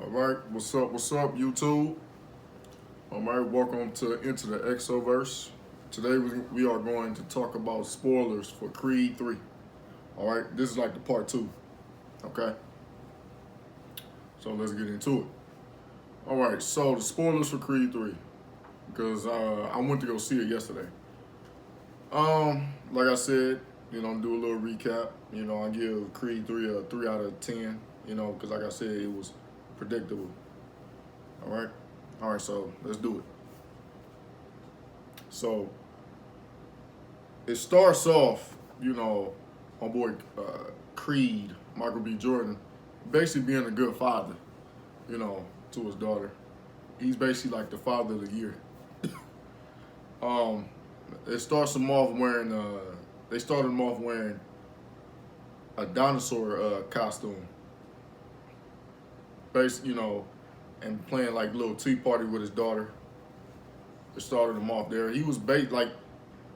All right, what's up, YouTube? All right, welcome to Into the Exoverse. Today we are going to talk about spoilers for Creed 3. All right, this is like the part 2, okay? So let's get into it. All right, so the spoilers for Creed 3, because I went to go see it yesterday. Like I said, do a little recap. I give Creed 3 a 3 out of 10, because like I said, it was predictable. All right? All right, so let's do it. So it starts off, my boy Creed, Michael B. Jordan, basically being a good father, to his daughter. He's basically like the father of the year. It starts him off wearing, they started him off wearing a dinosaur costume. And playing like little tea party with his daughter. It started him off there. He was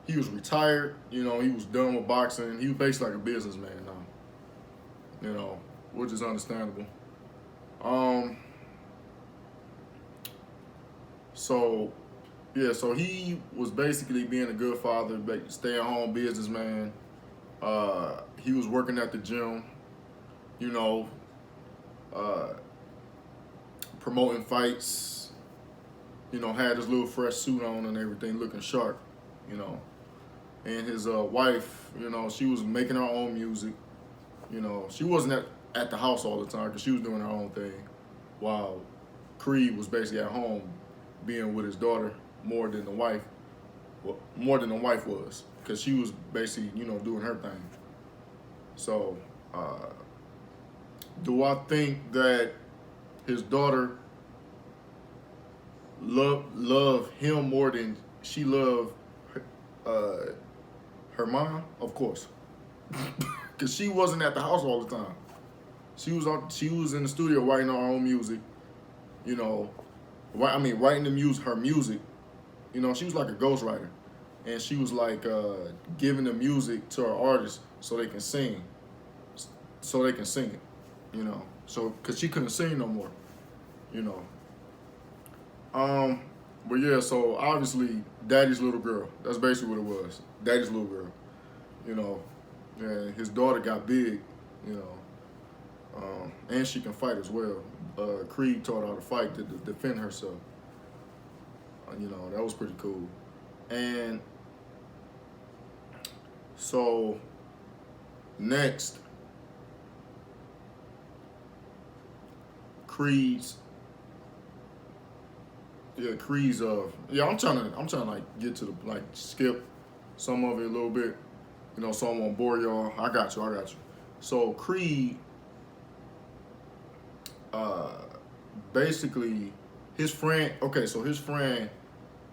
he was retired, he was done with boxing. He was basically like a businessman now, which is understandable. So he was basically being a good father, stay-at-home businessman. He was working at the gym, uh, promoting fights, had his little fresh suit on and everything, looking sharp, And his wife, she was making her own music. She wasn't at the house all the time because she was doing her own thing, while Creed was basically at home, being with his daughter more than the wife was, because she was basically, doing her thing. So, do I think that his daughter love him more than she loved her mom? Of course, because she wasn't at the house all the time. She was in the studio writing her own music, writing her music. She was like a ghostwriter, and she was like giving the music to her artists so they can sing, it. So because she couldn't sing no more, you know. But yeah, so obviously, Daddy's little girl. That's basically what it was. Daddy's little girl, you know. And his daughter got big, and she can fight as well. Creed taught her how to fight to defend herself. That was pretty cool. And so next, Creed's I'm trying to like get to the skip some of it a little bit, so I won't bore y'all. I got you. So Creed, basically, his friend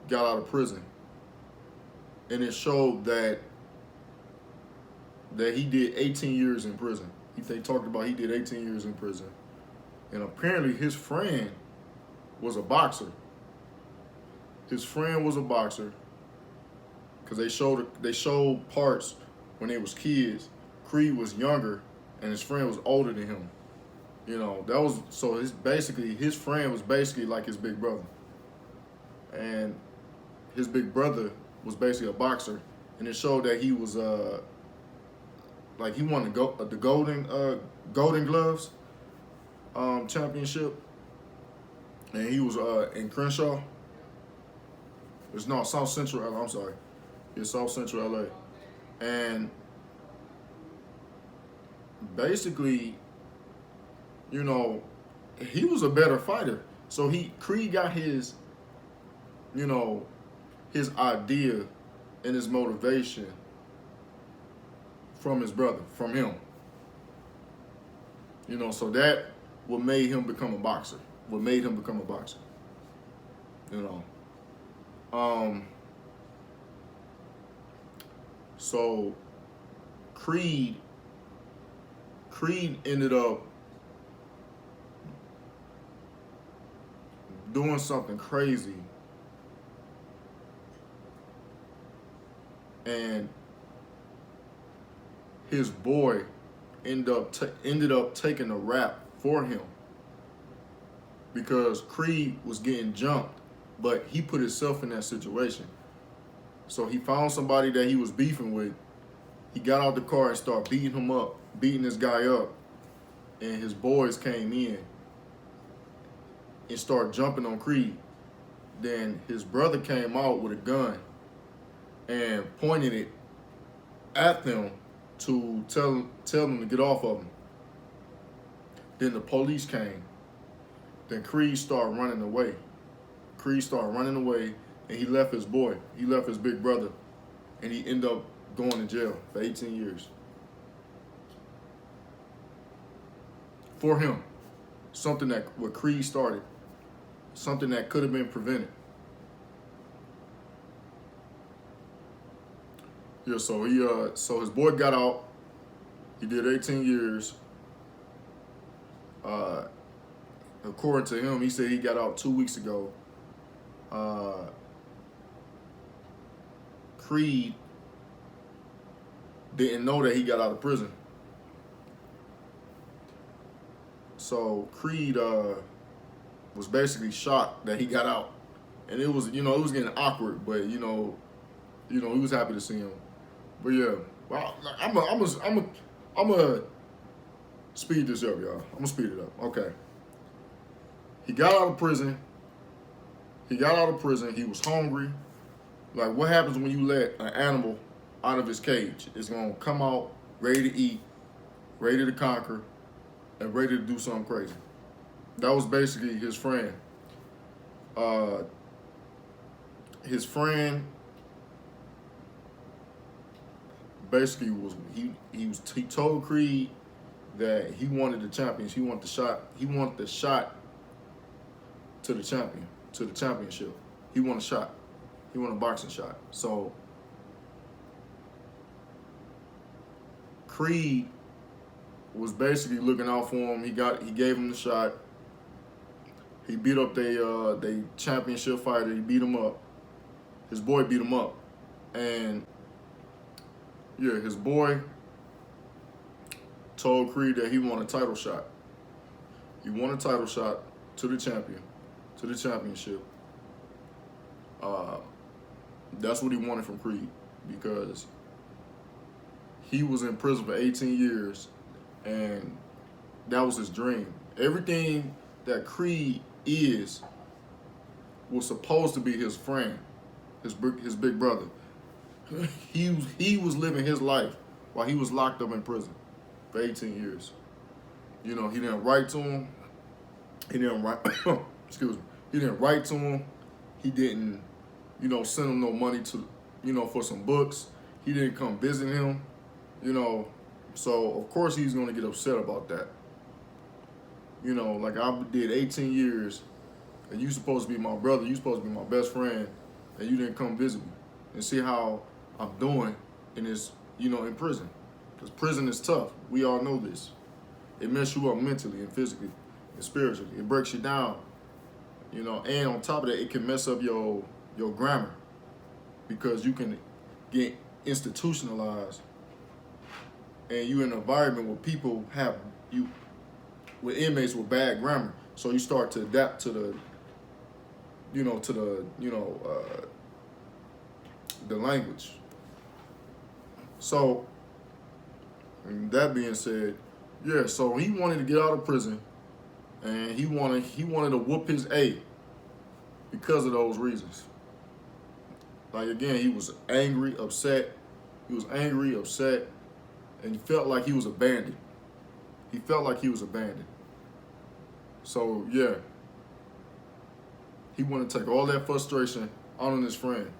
got out of prison, and it showed that he did 18 years in prison. They talked about he did 18 years in prison, and apparently his friend was a boxer. His friend was a boxer because they showed parts when they was kids. Creed was younger, and his friend was older than him. That was so. His friend was basically like his big brother, and his big brother was basically a boxer, and it showed that he was he won the Golden Gloves championship, and he was in Crenshaw. It's not South Central LA. I'm sorry, it's South Central LA, and basically, he was a better fighter. So Creed got his idea and his motivation from his brother, from him. So that what made him become a boxer. So Creed ended up doing something crazy, and his boy ended up taking the rap for him. because Creed was getting jumped, but he put himself in that situation. So he found somebody that he was beefing with. He got out the car and started beating him up, beating this guy up. And his boys came in and started jumping on Creed. Then his brother came out with a gun and pointed it at them to tell them to get off of him. Then the police came. Then Creed started running away. And he left his boy. He left his big brother. And he ended up going to jail for 18 years. For him. Something that what Creed started. Something that could have been prevented. Yeah, so his boy got out. He did 18 years. According to him, he said he got out 2 weeks ago. Creed didn't know that he got out of prison. So Creed was basically shocked that he got out. And it was, it was getting awkward, but he was happy to see him. But yeah, well, I'm gonna speed this up, y'all. I'm gonna speed it up. Okay. He got out of prison. He was hungry. Like, what happens when you let an animal out of his cage? It's gonna come out ready to eat, ready to conquer, and ready to do something crazy. That was basically his friend. His friend basically he told Creed that he wanted the champions. He wanted the shot to the championship. He wanted a shot. He wanted a boxing shot. So Creed was basically looking out for him. He gave him the shot. He beat up they championship fighter. He beat him up. His boy beat him up. And yeah, his boy told Creed that he wanted a title shot. He wanted a title shot to the championship. That's what he wanted from Creed, because he was in prison for 18 years, and that was his dream. Everything that Creed was supposed to be his friend, his big brother. He was living his life while he was locked up in prison for 18 years. He didn't write to him. He didn't write. Excuse me. He didn't write to him. He didn't, send him no money to, for some books. He didn't come visit him. So of course he's gonna get upset about that. Like, I did 18 years, and you supposed to be my brother. You supposed to be my best friend, and you didn't come visit me and see how I'm doing in this, in prison. Because prison is tough. We all know this. It messes you up mentally and physically and spiritually. It breaks you down. And on top of that, it can mess up your grammar, because you can get institutionalized, and you're in an environment where people with inmates with bad grammar. So you start to adapt to the language. So, that being said, yeah, so he wanted to get out of prison, and he wanted to whoop his A because of those reasons. Like, again, he was angry, upset. And he felt like he was abandoned. So, yeah, he wanted to take all that frustration out on his friend.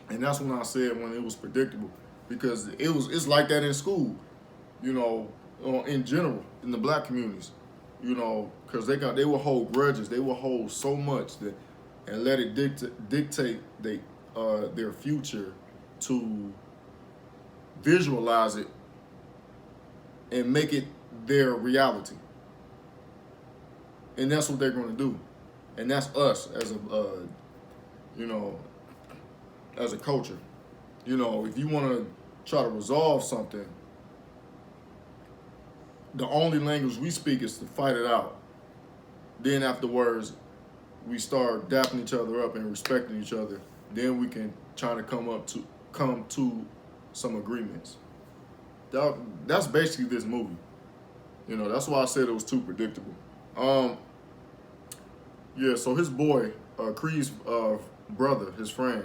And that's when I said when it was predictable, because it's like that in school, in general, in the black communities, because they will hold grudges. They will hold so much and let it dictate their future, to visualize it and make it their reality. And that's what they're going to do. And that's us as as a culture. If you want to try to resolve something, the only language we speak is to fight it out. Then afterwards, we start dapping each other up and respecting each other. Then we can try to come to some agreements. That's basically this movie. You know, that's why I said it was too predictable. Yeah, so his boy, Creed's brother, his friend,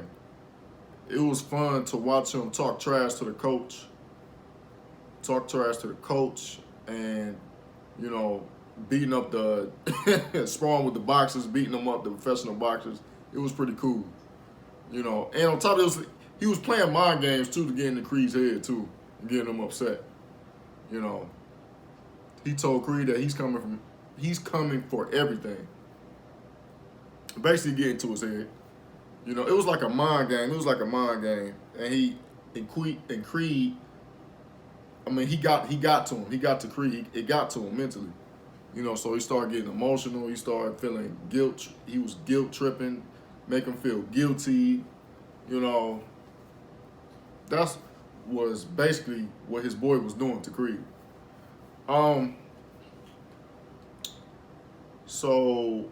it was fun to watch him talk trash to the coach, and, you know, beating up the, sparring with the boxers, beating them up, the professional boxers. It was pretty cool, you know. And on top of this, he was playing mind games, too, to get into Creed's head, too, and getting him upset, you know. He told Creed that he's coming for everything. Basically getting to his head. You know, it was like a mind game. And Creed, I mean, he got to him. He got to Creed. It got to him mentally. You know, so he started getting emotional. He started feeling guilt. He was guilt tripping, make him feel guilty. You know, that was basically what his boy was doing to Creed. So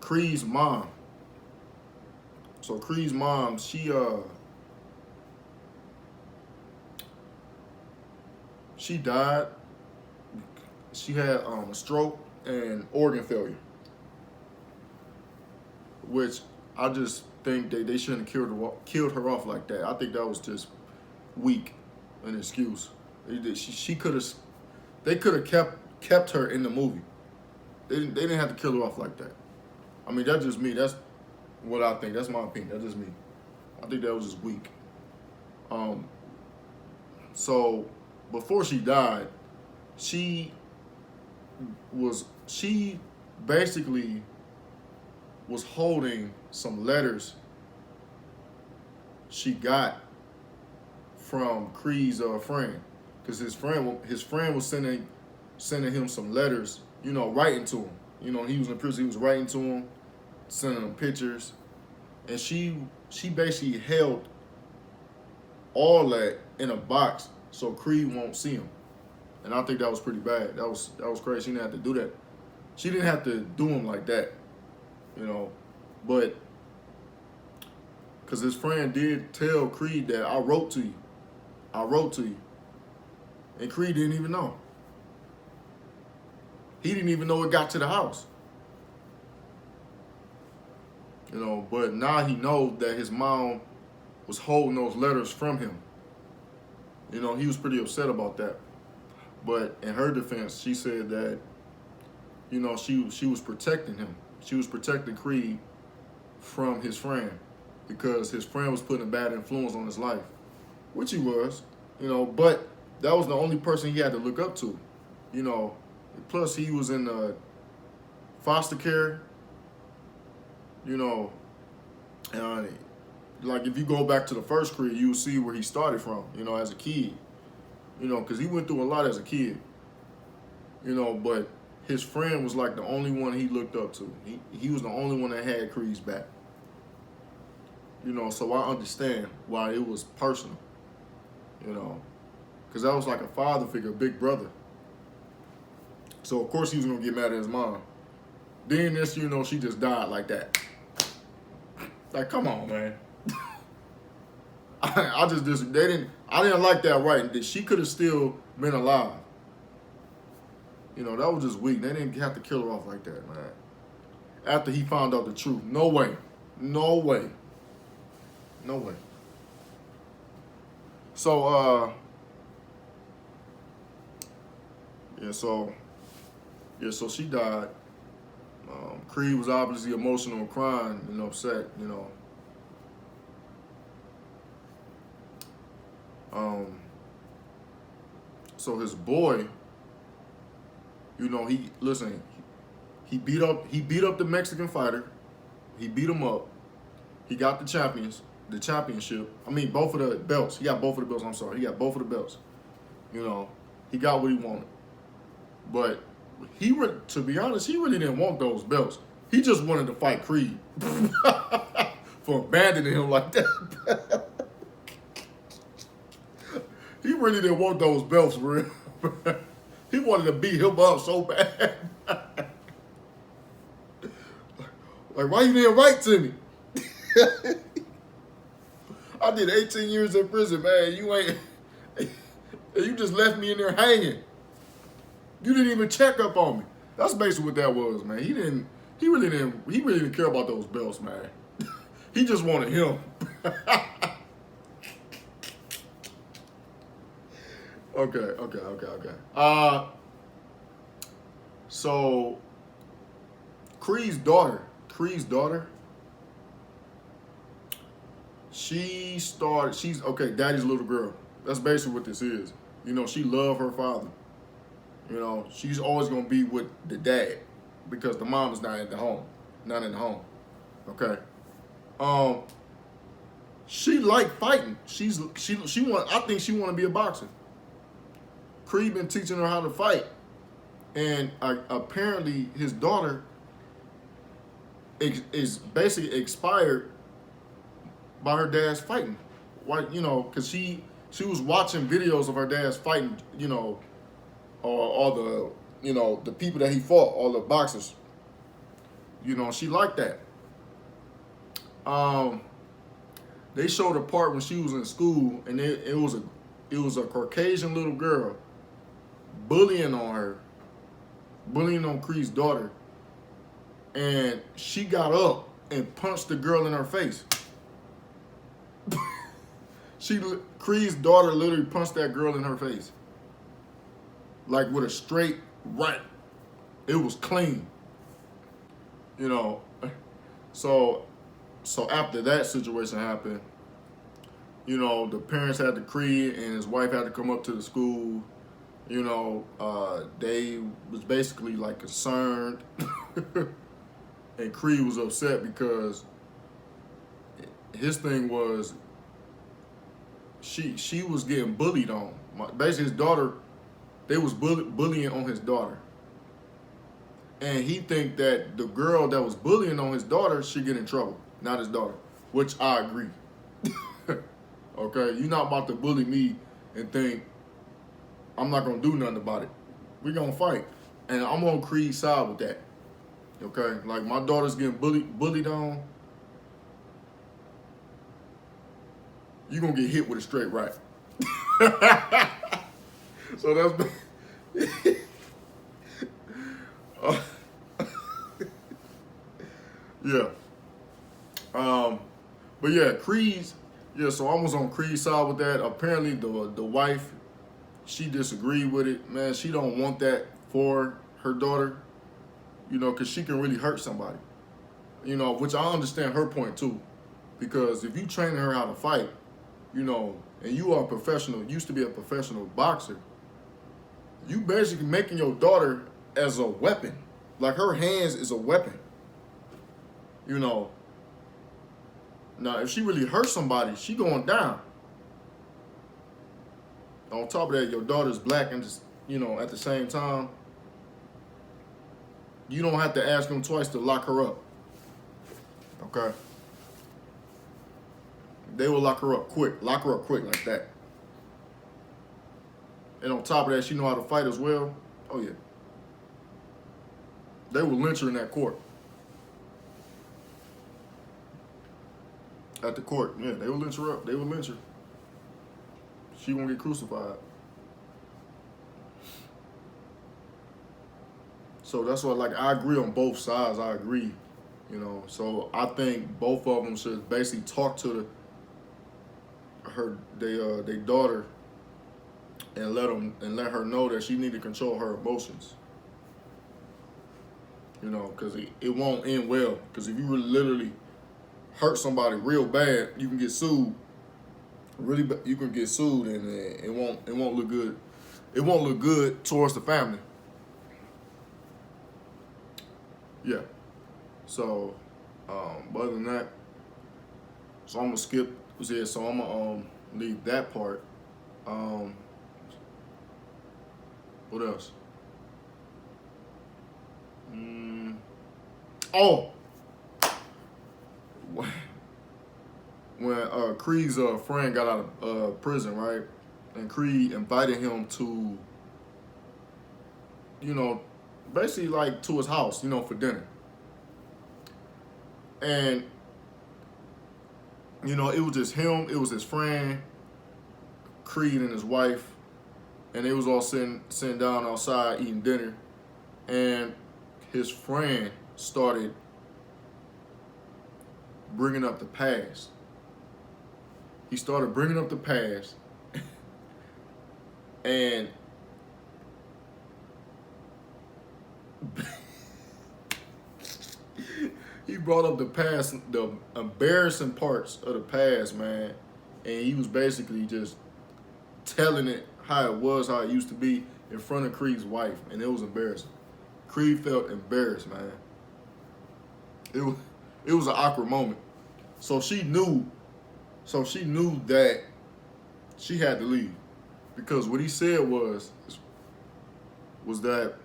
Creed's mom. She died. She had a stroke and organ failure, which I just think they shouldn't have killed her off like that. I think that was just weak, an excuse. They could have kept her in the movie. They didn't have to kill her off like that. I mean, that's just me. That's what I think. That's my opinion. That's just me. I think that was just weak. So before she died, she basically was holding some letters she got from Creed's friend, because his friend was sending him some letters, you know, writing to him. You know, he was in prison. He was writing to him, sending him pictures, and she basically held all that in a box so Creed won't see him. And I think that was pretty bad. That was crazy. She didn't have to do that. She didn't have to do him like that, you know. But because his friend did tell Creed that I wrote to you. And Creed didn't even know. He didn't even know it got to the house. You know, but now he knows that his mom was holding those letters from him. You know, he was pretty upset about that. But in her defense, she said that, you know, she was protecting him. She was protecting Creed from his friend because his friend was putting a bad influence on his life, which he was, you know, but that was the only person he had to look up to, you know. Plus, he was in foster care, you know, and like if you go back to the first Creed, you'll see where he started from, you know, as a kid, you know, because he went through a lot as a kid, you know, but his friend was like the only one he looked up to. He was the only one that had Creed's back, you know, so I understand why it was personal, you know, because that was like a father figure, a big brother. So, of course, he was going to get mad at his mom. Then, next you know, she just died like that. Like, come on, man. I didn't like that writing. She could have still been alive. You know, that was just weak. They didn't have to kill her off like that, man. After he found out the truth. No way. No way. No way. So, so she died. Creed was obviously emotional and crying and upset, you know. So his boy, you know, he beat up the Mexican fighter. He beat him up. He got the championship. I mean, both of the belts. He got both of the belts. I'm sorry. He got both of the belts. You know, he got what he wanted. But to be honest, he really didn't want those belts. He just wanted to fight Creed for abandoning him like that. He really didn't want those belts, for real. He wanted to beat him up so bad. Like, why you didn't write to me? I did 18 years in prison, man. You ain't. You just left me in there hanging. You didn't even check up on me. That's basically what that was, man. He really didn't care about those belts, man. He just wanted him. Okay. So Creed's daughter, she's daddy's little girl. That's basically what this is. You know, she loved her father. You know, she's always gonna be with the dad because the mom is not in the home. Okay. She liked fighting. I think she want to be a boxer. Creed been teaching her how to fight, and apparently his daughter is basically expired by her dad's fighting. Why? You know, because she was watching videos of her dad's fighting. You know, all the people that he fought, all the boxers. You know, she liked that. They showed a part when she was in school, and it was a Caucasian little girl bullying on Creed's daughter, and she got up and punched the girl in her face. Creed's daughter literally punched that girl in her face, like with a straight right. It was clean, you know. So after that situation happened, you know, the parents had to Creed and his wife had to come up to the school. You know, they was basically like concerned, and Creed was upset because his thing was she was getting bullied on. Basically, his daughter, they was bullying on his daughter, and he think that the girl that was bullying on his daughter should get in trouble, not his daughter, which I agree. Okay, you're not about to bully me and think I'm not gonna do nothing about it. We're gonna fight, and I'm on Creed's side with that. Okay, like my daughter's getting bullied on. You're gonna get hit with a straight right. So that's yeah. But yeah, so I was on Creed's side with that. Apparently the wife, she disagreed with it. Man, she don't want that for her daughter, you know, because she can really hurt somebody. You know, which I understand her point too. Because if you training her how to fight, you know, and you are a professional, used to be a professional boxer, you basically making your daughter as a weapon. Like her hands is a weapon. You know. Now, if she really hurts somebody, she going down. On top of that, your daughter's black and just, you know, at the same time, you don't have to ask them twice to lock her up. Okay? They will lock her up quick like that. And on top of that, she know how to fight as well. Oh, yeah. They will lynch her in that court. At the court, yeah, they will lynch her up. They will lynch her. She won't get crucified. So that's why, like, I agree on both sides. I agree, you know. So I think both of them should basically talk to their daughter and let her know that she need to control her emotions. You know, because it won't end well. Because if you really literally hurt somebody real bad, you can get sued. You can get sued, and it won't look good. It won't look good towards the family. Yeah. So, but other than that, so I'm gonna skip. Yeah. So I'm gonna leave that part. What else? Oh. When Creed's friend got out of prison, right? And Creed invited him to, you know, basically like to his house, you know, for dinner. And, you know, it was just him, it was his friend, Creed, and his wife, and they was all sitting down outside eating dinner, and his friend started bringing up the past. He started bringing up the past, and he brought up the past, the embarrassing parts of the past, man, and he was basically just telling it how it was, how it used to be in front of Creed's wife, and it was embarrassing. Creed felt embarrassed, man. It was an awkward moment. So she knew that she had to leave, because what he said was that,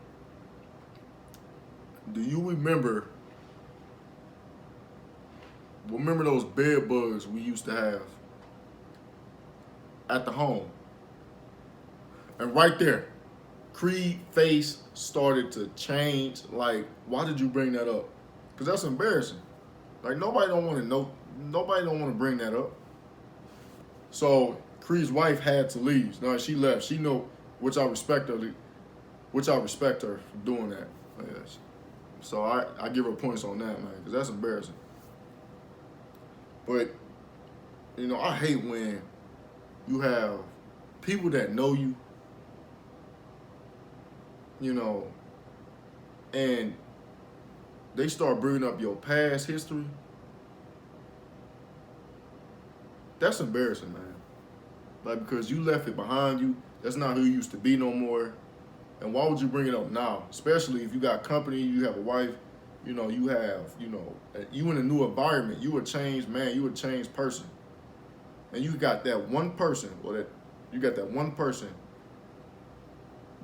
do you remember those bed bugs we used to have at the home? And right there, Creed's face started to change. Like, why did you bring that up? Because that's embarrassing. Like, nobody don't want to know. Nobody don't want to bring that up. So Creed's wife had to leave. No, she left. She know, which I respect her. Which I respect her for doing that. Yes. So I give her points on that, man, because that's embarrassing. But, you know, I hate when you have people that know you, you know, and they start bringing up your past history. That's embarrassing, man. Like, because you left it behind you. That's not who you used to be no more. And why would you bring it up now? Especially if you got company, you have a wife, you know, you in a new environment. You a changed man, you a changed person. And you got that one person,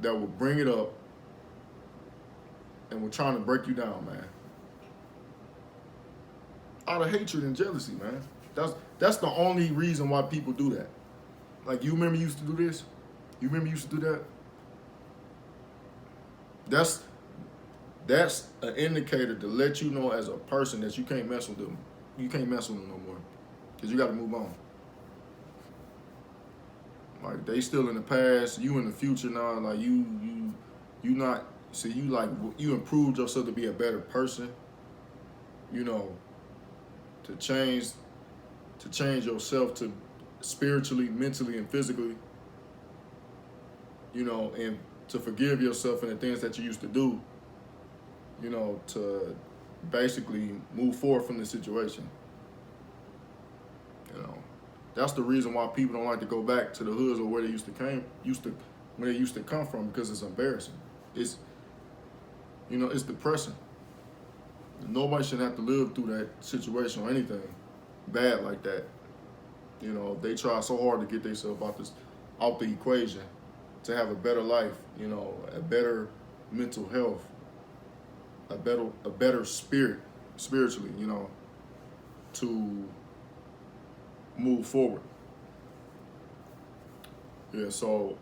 that will bring it up and will trying to break you down, man. Out of hatred and jealousy, man. That's the only reason why people do that. Like, you remember you used to do this? You remember you used to do that? That's an indicator to let you know as a person that you can't mess with them. You can't mess with them no more, because you got to move on. Like, they still in the past, you in the future now. Like, you not, see, you improved yourself to be a better person. You know, to change yourself to spiritually, mentally, and physically. You know, and to forgive yourself and the things that you used to do, you know, to basically move forward from the situation. You know, that's the reason why people don't like to go back to the hoods or where they used to come from, because it's embarrassing. It's, you know, it's depressing. Nobody should have to live through that situation or anything bad like that. You know, they try so hard to get themselves out the equation, to have a better life, you know, a better mental health, a better spirit, spiritually, you know, to move forward. Yeah, so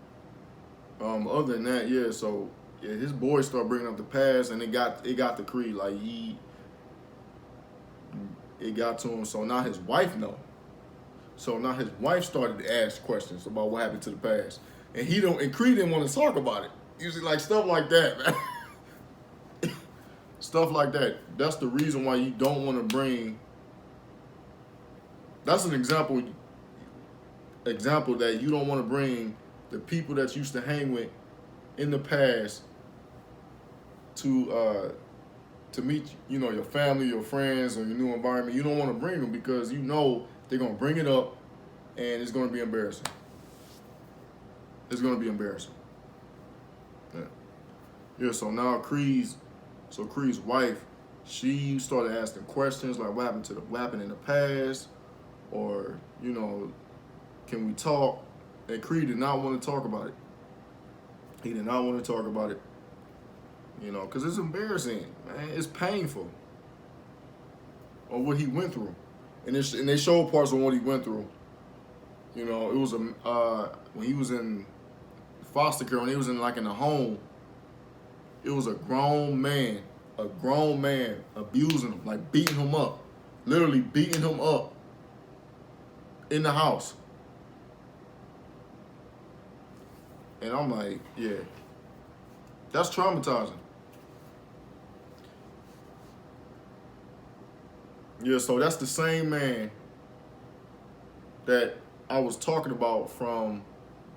other than that, his boys start bringing up the past, and it got to Creed. Like, it got to him. So now his wife know. So now his wife started to ask questions about what happened to the past. And Creed didn't want to talk about it. Usually, like, stuff like that, man. Stuff like that. That's the reason why you don't want to bring. That's an example that you don't want to bring the people that you used to hang with in the past to meet, you know, your family, your friends, or your new environment. You don't want to bring them, because you know they're going to bring it up, and it's going to be embarrassing. It's going to be embarrassing. Yeah, so now Creed's wife, she started asking questions like, what happened in the past? Or, you know, can we talk? And Creed did not want to talk about it. He did not want to talk about it. You know, because it's embarrassing, man. It's painful on what he went through. And they showed parts of what he went through. You know, it was when he was in foster care, when he was in the home, it was a grown man abusing him, like beating him up. literally beating him up in the house. And I'm like, yeah, that's traumatizing. Yeah, so that's the same man that I was talking about from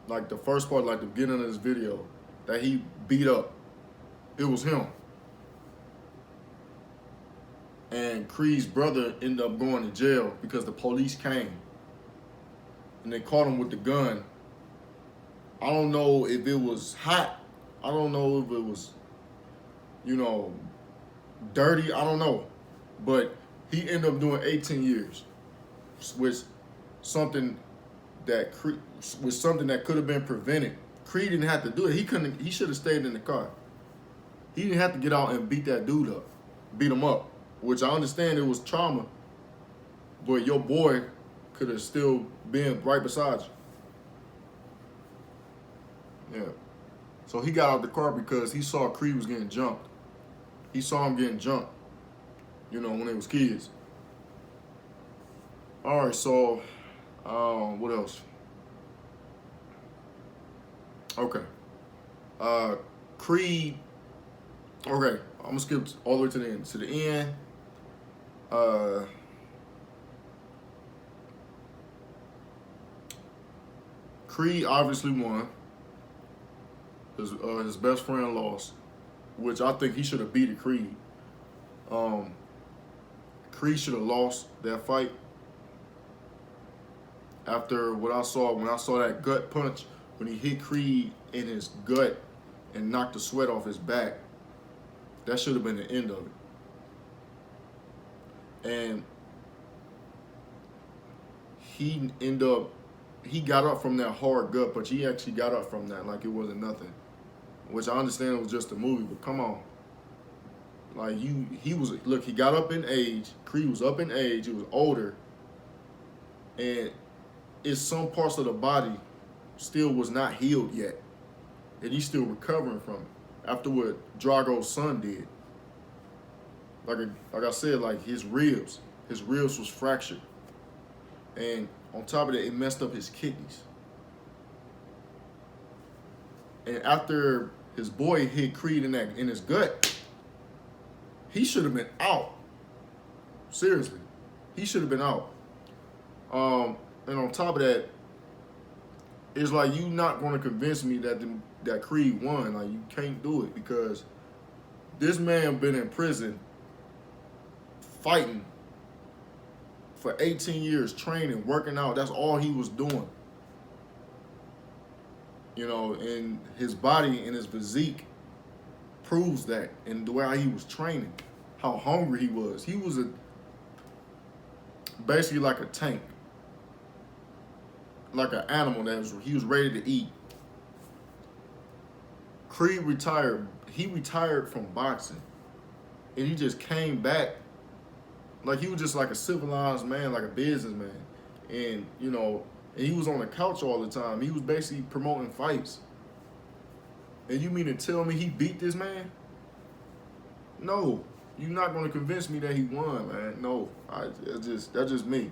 like the first part, like the beginning of this video, that he beat up. It was him. And Creed's brother ended up going to jail because the police came and they caught him with the gun. I don't know if it was hot. I don't know if it was, you know, dirty. I don't know. But he ended up doing 18 years with something that could have been prevented. Creed didn't have to do it. He should have stayed in the car. He didn't have to get out and beat that dude up, beat him up, which I understand it was trauma, but your boy could have still been right beside you. Yeah. So he got out the car because he saw Creed was getting jumped. He saw him getting jumped, you know, when they was kids. All right, so what else? Okay. Creed. Okay, I'm gonna skip all the way to the end. To the end. Creed obviously won. His best friend lost, which I think he should have beaten Creed. Creed should have lost that fight. After what I saw, when I saw that gut punch, when he hit Creed in his gut and knocked the sweat off his back, that should have been the end of it. And he got up from that hard gut punch. He actually got up from that like it wasn't nothing. Which I understand it was just a movie, but come on. Like he got up in age. Creed was up in age. He was older. And it's some parts of the body still was not healed yet. And he's still recovering from it after what Drago's son did. Like I said, like his ribs was fractured. And on top of that, it messed up his kidneys. And after his boy hit Creed in his gut, he should have been out. Seriously. He should have been out. And on top of that, it's like you not going to convince me that Creed won. Like you can't do it because this man been in prison fighting for 18 years, training, working out. That's all he was doing. You know, and his body and his physique proves that. And the way he was training, how hungry he was. He was basically like a tank. Like an animal he was ready to eat. Creed retired. He retired from boxing. And he just came back like he was just like a civilized man, like a businessman. And, you know, and he was on the couch all the time. He was basically promoting fights. And you mean to tell me he beat this man? No. You're not going to convince me that he won, man. No. That's just me.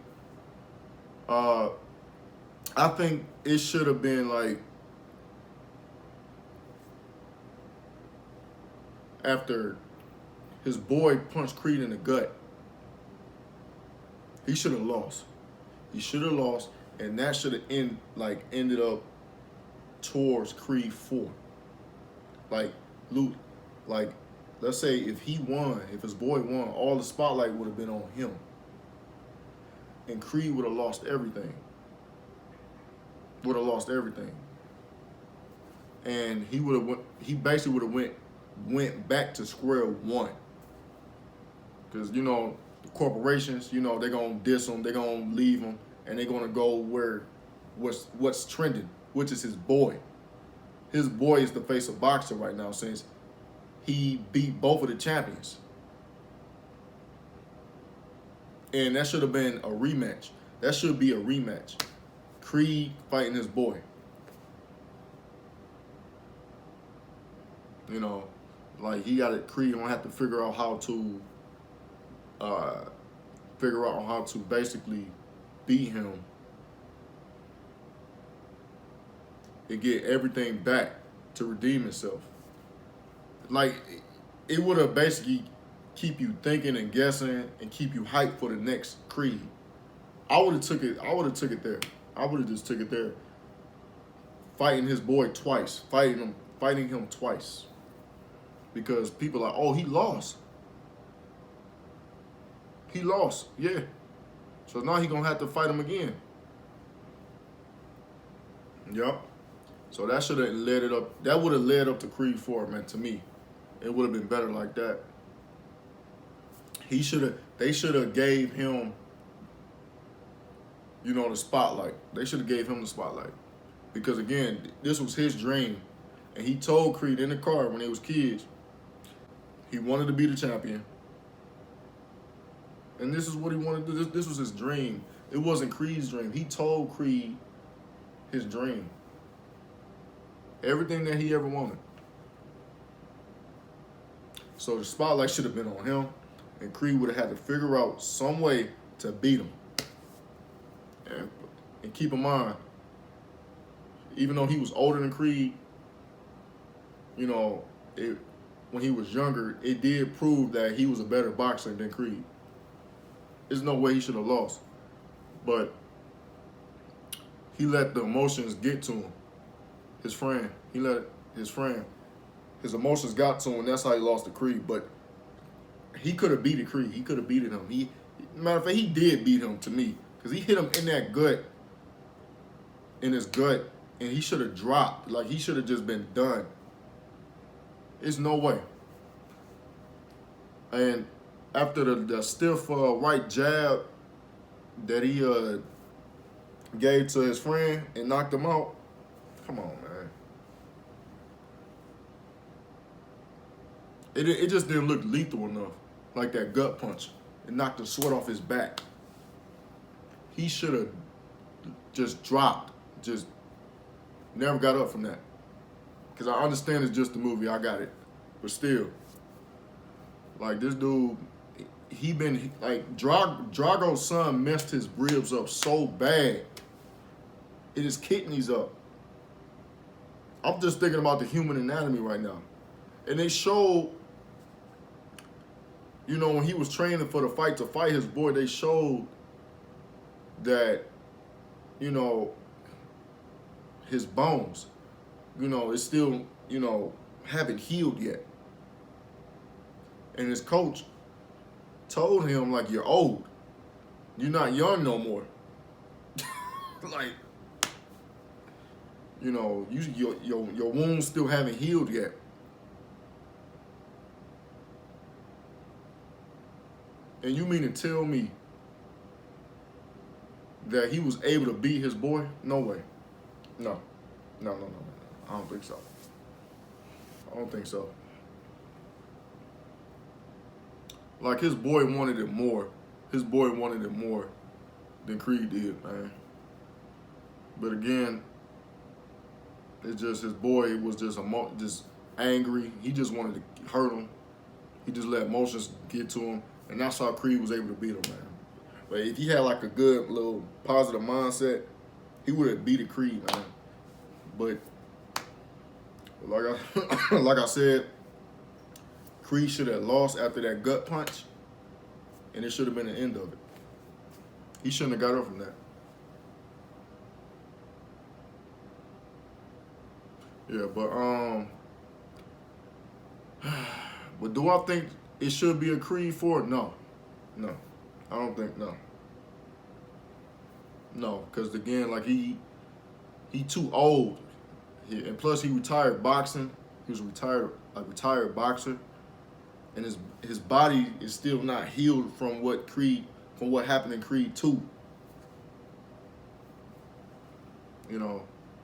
I think it should have been like after his boy punched Creed in the gut. He should have lost. He should have lost, and that should have ended up towards Creed 4. Like let's say if he won, if his boy won, all the spotlight would have been on him. And Creed would have lost everything. And he basically would have went back to square one. Because, you know, the corporations, you know, they're going to diss him, they're going to leave him, and they're going to go where what's trending, which is his boy. His boy is the face of boxing right now since he beat both of the champions. And that should have been a rematch. That should be a rematch. Creed fighting his boy. You know, like Creed don't have to figure out how to figure out how to basically beat him and get everything back to redeem himself. Like, it would have basically keep you thinking and guessing and keep you hyped for the next Creed. I would have took it. I would have took it there. I would have just took it there. Fighting his boy twice, fighting him twice, because people are like, oh, he lost. He lost, yeah. So now he gonna have to fight him again. Yep. So that should have led it up. That would have led up to Creed 4, man. To me, it would have been better like that. He should have. They should have gave him, the spotlight. They should have gave him the spotlight, because again, this was his dream, and he told Creed in the car when they was kids, he wanted to be the champion, and this is what he wanted to do. This was his dream. It wasn't Creed's dream. He told Creed his dream. Everything that he ever wanted. So the spotlight should have been on him, and Creed would have had to figure out some way to beat him. And keep in mind, even though he was older than Creed, when he was younger, it did prove that he was a better boxer than Creed. There's no way he should have lost. But he let the emotions get to him. His friend. He let his emotions got to him, and that's how he lost to Creed. But he could have beaten Creed. He could have beaten him. Matter of fact, he did beat him to me, because he hit him in that gut, in his gut, and he should have dropped. Like, he should have just been done. There's no way. And after the stiff right jab that he gave to his friend and knocked him out, come on, man. It just didn't look lethal enough, like that gut punch. It knocked the sweat off his back. He should have just dropped, just never got up from that. Because I understand it's just a movie, I got it. But still, like, this dude, Drago's son messed his ribs up so bad. It is kidneys up. I'm just thinking about the human anatomy right now. And they showed, when he was training for the fight to fight his boy, they showed that, his bones, it's still, haven't healed yet. And his coach told him, like, you're old. You're not young no more. Like, your wounds still haven't healed yet. And you mean to tell me that he was able to beat his boy? No way. No. No. I don't think so. Like, his boy wanted it more. His boy wanted it more than Creed did, man. But again, it's just his boy was just angry. He just wanted to hurt him. He just let emotions get to him. And that's how Creed was able to beat him, man. But if he had like a good little positive mindset, he would have beat Creed, man. But like I said, Creed should have lost after that gut punch, and it should have been the end of it. He shouldn't have got up from that. Yeah, but do I think it should be a Creed 4? No. I don't think no. No, because again, like he too old, and plus he retired boxing. He was a retired boxer, and his body is still not healed from what happened in Creed 2.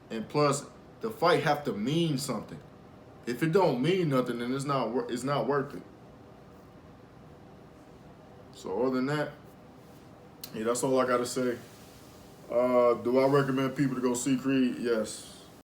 And plus the fight have to mean something. If it don't mean nothing, then it's not worth it. So other than that, yeah, that's all I gotta say. Do I recommend people to go see Creed? Yes.